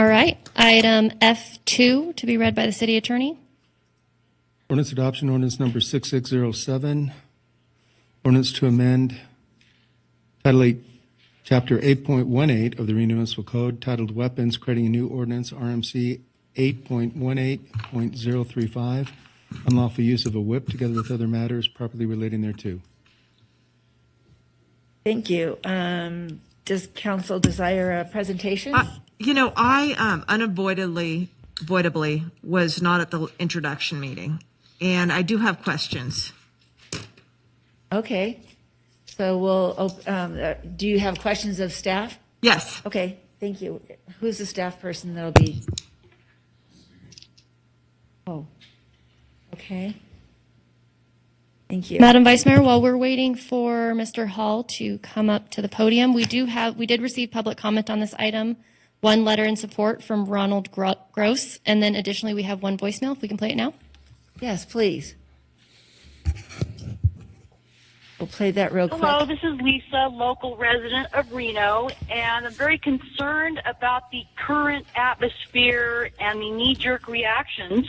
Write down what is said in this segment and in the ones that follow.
All right. Item F2 to be read by the city attorney. Ordinance adoption, ordinance number 6607. Ordinance to amend Title 8, Chapter 8.18 of the Reno Municipal Code titled Weapons, creating a new ordinance, RMC 8.18.035, unlawful use of a whip, together with other matters properly relating thereto. Thank you. Does council desire a presentation? I unavoidably was not at the introduction meeting, and I do have questions. Okay. So do you have questions of staff? Yes. Okay, thank you. Who's the staff person that'll be? Oh, okay. Thank you. Madam Vice Mayor, while we're waiting for Mr. Hall to come up to the podium, we did receive public comment on this item, one letter in support from Ronald Gross, and then additionally we have one voicemail, if we can play it now. Yes, please. We'll play that real quick. Hello, this is Lisa, local resident of Reno, and I'm very concerned about the current atmosphere and the knee-jerk reactions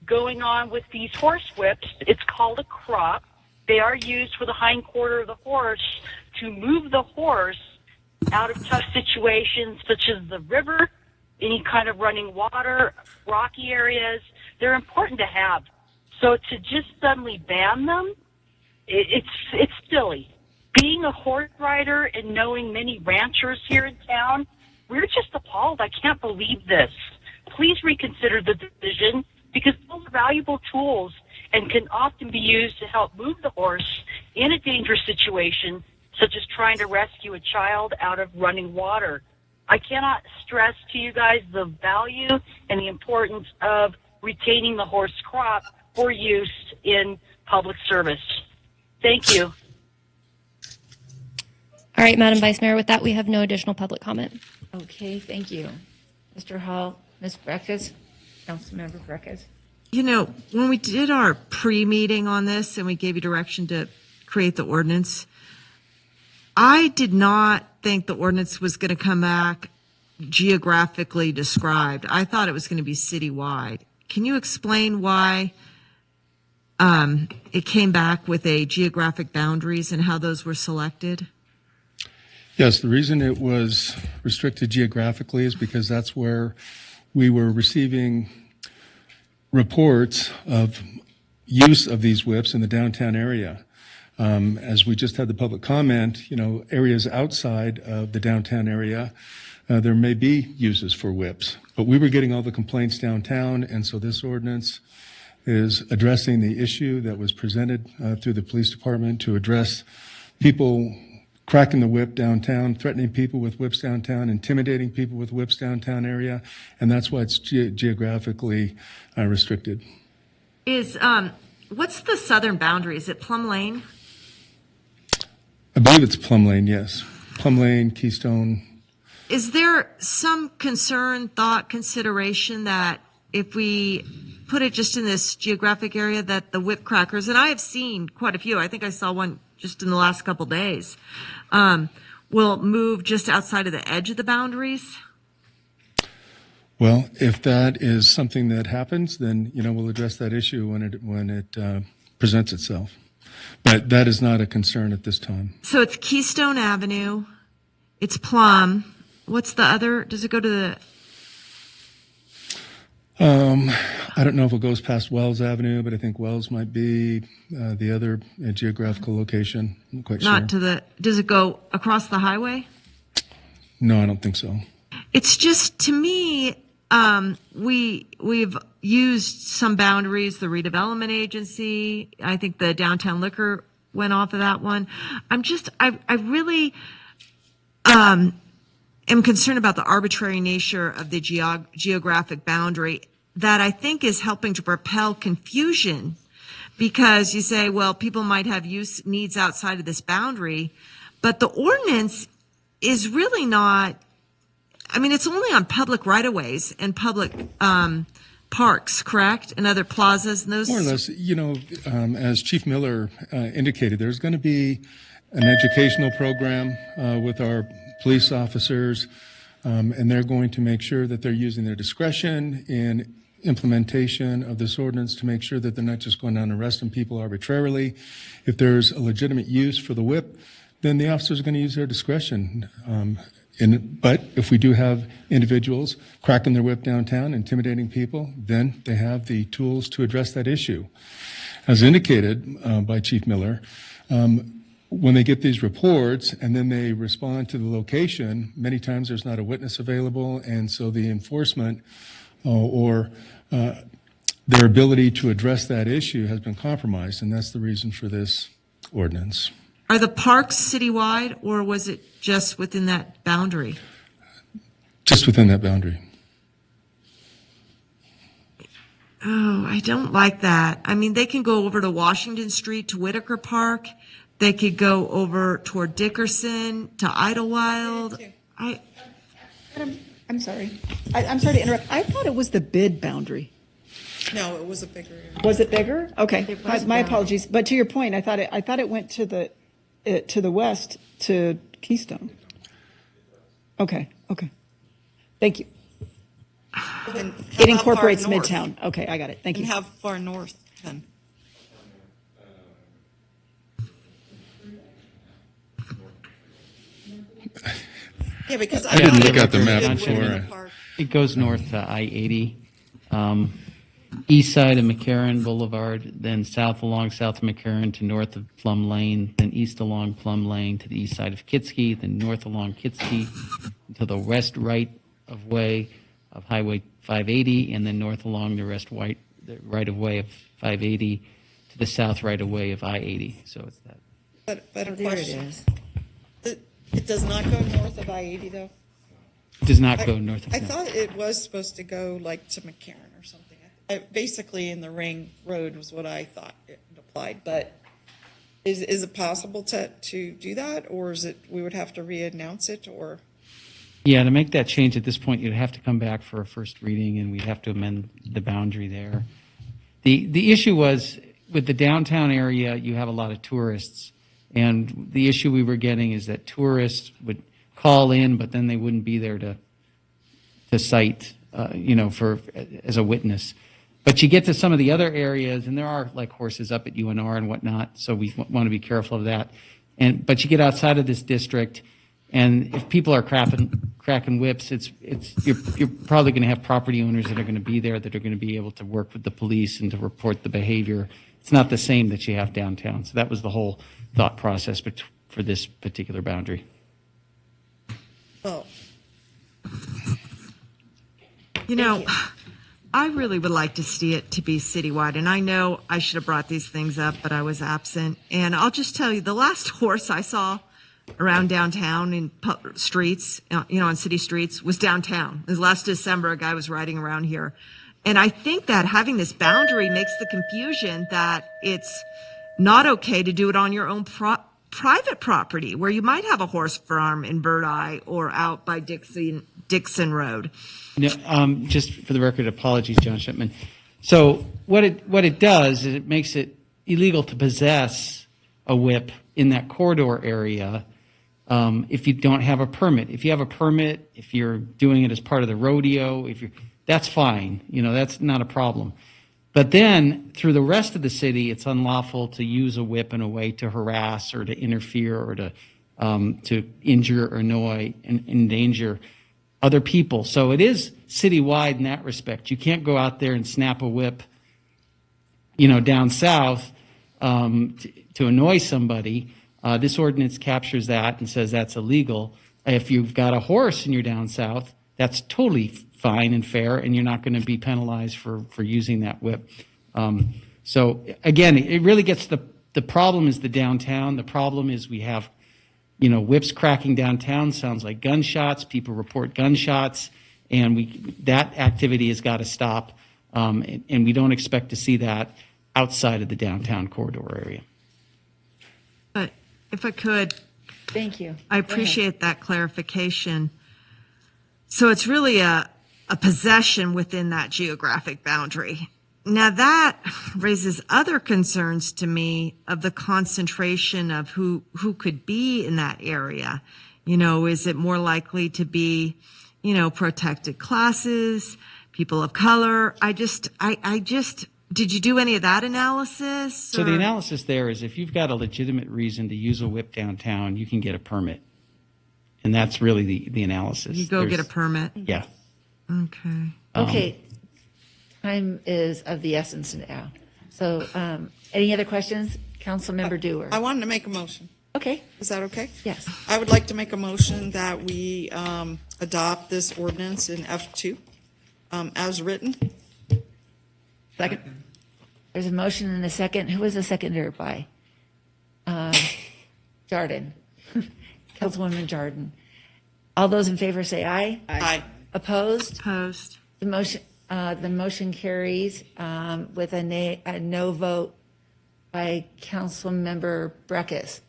going on with these horse whips. It's called a crop. They are used for the hind quarter of the horse to move the horse out of tough situations such as the river, any kind of running water, rocky areas. They're important to have. So to just suddenly ban them, it's silly. Being a horse rider and knowing many ranchers here in town, we're just appalled. I can't believe this. Please reconsider the decision, because those are valuable tools and can often be used to help move the horse in a dangerous situation, such as trying to rescue a child out of running water. I cannot stress to you guys the value and the importance of retaining the horse crop for use in public service. Thank you. All right, Madam Vice Mayor, with that, we have no additional public comment. Okay, thank you. Mr. Hall, Ms. Brekhus, Councilmember Brekhus. When we did our pre-meeting on this and we gave you direction to create the ordinance, I did not think the ordinance was going to come back geographically described. I thought it was going to be citywide. Can you explain why it came back with a geographic boundaries and how those were selected? Yes, the reason it was restricted geographically is because that's where we were receiving reports of use of these whips in the downtown area. As we just had the public comment, areas outside of the downtown area, there may be uses for whips. But we were getting all the complaints downtown, and so this ordinance is addressing the issue that was presented through the police department to address people cracking the whip downtown, threatening people with whips downtown, intimidating people with whips downtown area, and that's why it's geographically restricted. What's the southern boundary? Is it Plum Lane? I believe it's Plum Lane, yes. Plum Lane, Keystone. Is there some concern, thought, consideration that if we put it just in this geographic area that the whip crackers, and I have seen quite a few, I think I saw one just in the last couple days, will move just outside of the edge of the boundaries? Well, if that is something that happens, then we'll address that issue when it presents itself. But that is not a concern at this time. So it's Keystone Avenue, it's Plum. What's the other? Does it go to the? I don't know if it goes past Wells Avenue, but I think Wells might be the other geographical location. I'm quite sure. Not to the. Does it go across the highway? No, I don't think so. It's just, to me, we've used some boundaries, the redevelopment agency. I think the downtown liquor went off of that one. I really am concerned about the arbitrary nature of the geographic boundary that I think is helping to propel confusion, because you say, well, people might have use needs outside of this boundary, but the ordinance is really not. It's only on public right-of-ways and public parks, correct? And other plazas and those? More or less, as Chief Miller indicated, there's going to be an educational program with our police officers And they're going to make sure that they're using their discretion in implementation of this ordinance to make sure that they're not just going down and arresting people arbitrarily. If there's a legitimate use for the whip, then the officers are going to use their discretion. But if we do have individuals cracking their whip downtown, intimidating people, then they have the tools to address that issue. As indicated by Chief Miller, when they get these reports and then they respond to the location, many times there's not a witness available, and so the enforcement or their ability to address that issue has been compromised, and that's the reason for this ordinance. Are the parks citywide, or was it just within that boundary? Just within that boundary. Oh, I don't like that. I mean, they can go over to Washington Street to Whitaker Park. They could go over toward Dickerson to Idlewild. I'm sorry. I'm sorry to interrupt. I thought it was the bid boundary. No, it was a bigger area. Was it bigger? Okay. It was My boundary. apologies. But to your point, I thought it went to the west to Keystone. Okay. Thank you. And It how far incorporates north? Midtown. Okay, I got it. Thank And you. how far north then? Yeah, because I didn't look thought at the it map went before. in the park. It goes north to I-80, east side of McCarran Boulevard, then south along South McCarran to north of Plum Lane, then east along Plum Lane to the east side of Kitsky, then north along Kitsky to the west right of way of Highway 580, and then north along the right of way of 580 to the south right of way of I-80. So it's that. But a Oh, there it question. is. It does not go north of I-80 though? It does not go north of I no. thought it was supposed to go like to McCarran or something. Basically in the ring road was what I thought it applied, but is it possible to do that, or is it, we would have to re-announce it, or? Yeah, to make that change at this point, you'd have to come back for a first reading, and we'd have to amend the boundary there. The issue was, with the downtown area, you have a lot of tourists, and the issue we were getting is that tourists would call in, but then they wouldn't be there to cite, as a witness. But you get to some of the other areas, and there are like horses up at UNR and whatnot, so we want to be careful of that. But you get outside of this district, and if people are cracking whips, you're probably going to have property owners that are going to be there, that are going to be able to work with the police and to report the behavior. It's not the same that you have downtown. So that was the whole thought process for this particular boundary. Well, I really would like to see it to be citywide, and I know I should have brought these things up, but I was absent. And I'll just tell you, the last horse I saw around downtown in streets, on city streets, was downtown. It was last December, a guy was riding around here. And I think that having this boundary makes the confusion that it's not okay to do it on your own private property, where you might have a horse farm in Bird Eye or out by Dixon Road. Just for the record, apologies, John Shipman. So what it does is it makes it illegal to possess a whip in that corridor area if you don't have a permit. If you have a permit, if you're doing it as part of the rodeo, that's fine. That's not a problem. But then through the rest of the city, it's unlawful to use a whip in a way to harass or to interfere or to injure or annoy and endanger other people. So it is citywide in that respect. You can't go out there and snap a whip, down south to annoy somebody. This ordinance captures that and says that's illegal. If you've got a horse and you're down south, that's totally fine and fair, and you're not going to be penalized for using that whip. So again, it really gets the problem is the downtown. The problem is we have whips cracking downtown. Sounds like gunshots. People report gunshots, and that activity has got to stop. And we don't expect to see that outside of the downtown corridor area. But if I could, Thank you. I appreciate that clarification. So it's really a possession within that geographic boundary. Now that raises other concerns to me of the concentration of who could be in that area. Is it more likely to be, protected classes, people of color. I just, did you do any of that analysis? So the or- analysis there is if you've got a legitimate reason to use a whip downtown, you can get a permit. And that's really the analysis. You go get a There's- permit? Yeah. Okay. Okay. Time is of the essence now. So any other questions? Councilmember Duerr. I wanted to make a motion. Okay. Is that okay? Yes. I would like to make a motion that we adopt this ordinance in F2 as written. Second. There's a motion and a second. Who was the seconder by? Jardon. Councilwoman Jardon. All those in favor say aye. Aye. Opposed? Post. The motion carries with a no vote by Councilmember Brekhus.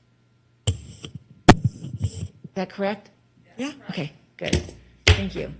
Is that correct? Yeah. Okay, good. Thank you.